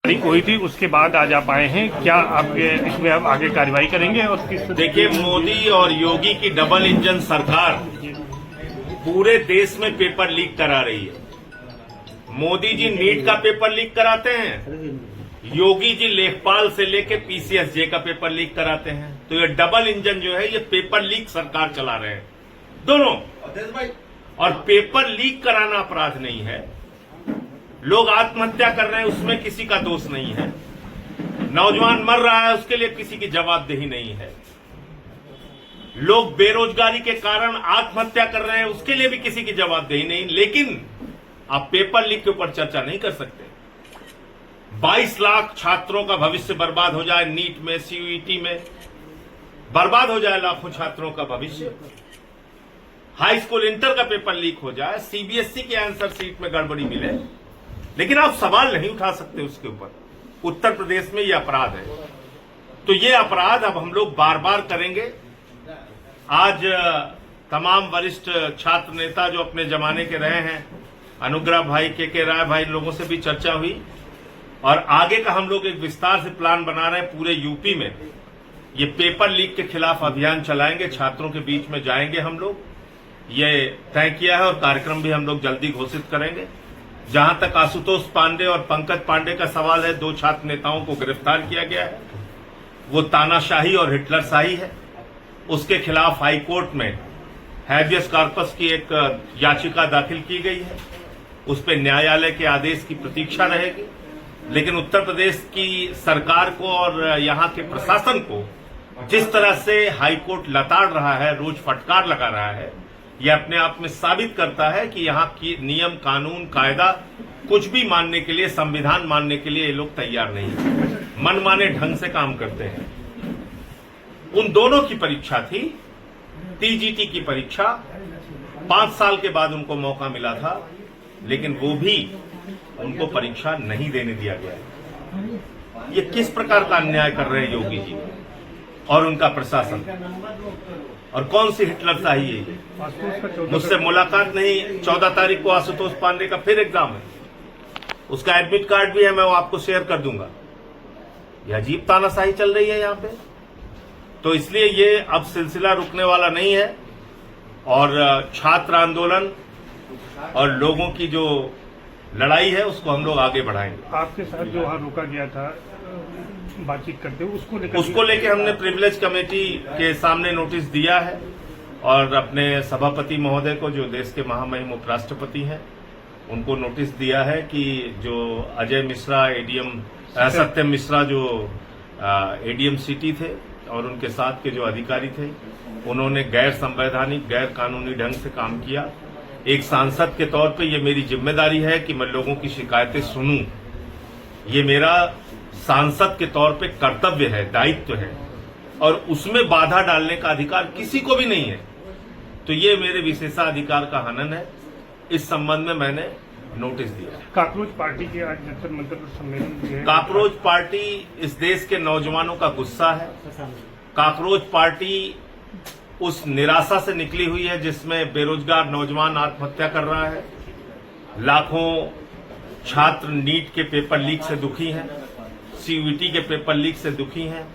तारीख हुई थी, उसके बाद आज आप आए हैं। क्या आपके इसमें अब आगे कार्रवाई करेंगे? और किस देखिए, मोदी और योगी की डबल इंजन सरकार पूरे देश में पेपर लीक करा रही है। मोदी जी नीट का पेपर लीक कराते हैं, योगी जी लेखपाल से लेके पीसीएसजे का पेपर लीक कराते हैं। तो ये डबल इंजन जो है, ये पेपर लीक सरकार चला रहे हैं दोनों। और पेपर लीक कराना अपराध नहीं है। लोग आत्महत्या कर रहे हैं, उसमें किसी का दोष नहीं है। नौजवान मर रहा है, उसके लिए किसी की जवाबदेही नहीं है। लोग बेरोजगारी के कारण आत्महत्या कर रहे हैं, उसके लिए भी किसी की जवाबदेही नहीं। लेकिन आप पेपर लीक के ऊपर चर्चा नहीं कर सकते। 22 लाख छात्रों का भविष्य बर्बाद हो जाए, नीट में, सीयूईटी में बर्बाद हो जाए लाखों छात्रों का भविष्य। हाई स्कूल इंटर का पेपर लीक हो जाए, सीबीएसई के आंसर शीट में गड़बड़ी मिले, लेकिन आप सवाल नहीं उठा सकते उसके ऊपर। उत्तर प्रदेश में यह अपराध है। तो ये अपराध अब हम लोग बार बार करेंगे। आज तमाम वरिष्ठ छात्र नेता जो अपने जमाने के रहे हैं, अनुग्रह भाई, के राय भाई, लोगों से भी चर्चा हुई और आगे का हम लोग एक विस्तार से प्लान बना रहे हैं। पूरे यूपी में ये पेपर लीक के खिलाफ अभियान चलाएंगे, छात्रों के बीच में जाएंगे हम लोग, ये तय किया है। और कार्यक्रम भी हम लोग जल्दी घोषित करेंगे। जहां तक आशुतोष पांडे और पंकज पांडे का सवाल है, 2 छात्र नेताओं को गिरफ्तार किया गया है। वो तानाशाही और हिटलरशाही है। उसके खिलाफ हाईकोर्ट में हैबियस कॉर्पस की एक याचिका दाखिल की गई है। उस पर न्यायालय के आदेश की प्रतीक्षा रहेगी। लेकिन उत्तर प्रदेश की सरकार को और यहां के प्रशासन को जिस तरह से हाईकोर्ट लताड़ रहा है, रोज फटकार लगा रहा है, यह अपने आप में साबित करता है कि यहाँ की नियम, कानून, कायदा कुछ भी मानने के लिए, संविधान मानने के लिए ये लोग तैयार नहीं है। मनमाने ढंग से काम करते हैं। उन दोनों की परीक्षा थी, टीजीटी की परीक्षा। 5 साल के बाद उनको मौका मिला था, लेकिन वो भी उनको परीक्षा नहीं देने दिया गया। ये किस प्रकार का अन्याय कर रहे हैं योगी जी और उनका प्रशासन? और कौन सी हिटलरशाही है ये? मुझसे मुलाकात नहीं। 14 तारीख को आशुतोष पांडे का फिर एग्जाम है, उसका एडमिट कार्ड भी है, मैं वो आपको शेयर कर दूंगा। यह अजीब तानाशाही चल रही है यहाँ पे। तो इसलिए ये अब सिलसिला रुकने वाला नहीं है। और छात्र आंदोलन और लोगों की जो लड़ाई है, उसको हम लोग आगे बढ़ाएंगे। आपके साथ जो वहां रोका गया था बातचीत करते हुए, उसको लेके हमने प्रिविलेज कमेटी के सामने नोटिस दिया है और अपने सभापति महोदय को, जो देश के महामहिम उपराष्ट्रपति हैं, उनको नोटिस दिया है कि जो अजय मिश्रा, सत्यम मिश्रा जो एडीएम सिटी थे और उनके साथ के जो अधिकारी थे, उन्होंने गैर संवैधानिक, गैर कानूनी ढंग से काम किया। एक सांसद के तौर पे ये मेरी जिम्मेदारी है कि मैं लोगों की शिकायतें सुनूं। ये मेरा सांसद के तौर पे कर्तव्य है, दायित्व है, और उसमें बाधा डालने का अधिकार किसी को भी नहीं है। तो ये मेरे विशेषाधिकार का हनन है। इस संबंध में मैंने नोटिस दिया है। काकरोच पार्टी के आज जंतर मंतर पर सम्मेलन है। काकरोच पार्टी इस देश के नौजवानों का गुस्सा है। काकरोच पार्टी उस निराशा से निकली हुई है जिसमें बेरोजगार नौजवान आत्महत्या कर रहा है। लाखों छात्र नीट के पेपर लीक से दुखी हैं, सीयूईटी के पेपर लीक से दुखी हैं,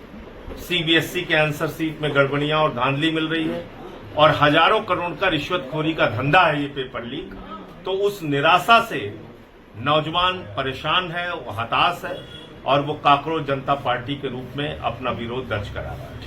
सीबीएसई के आंसर शीट में गड़बड़ियां और धांधली मिल रही है, और हजारों करोड़ का रिश्वतखोरी का धंधा है ये पेपर लीक। तो उस निराशा से नौजवान परेशान है, वो हताश है, और वो काकरोच जनता पार्टी के रूप में अपना विरोध दर्ज करा रहा है।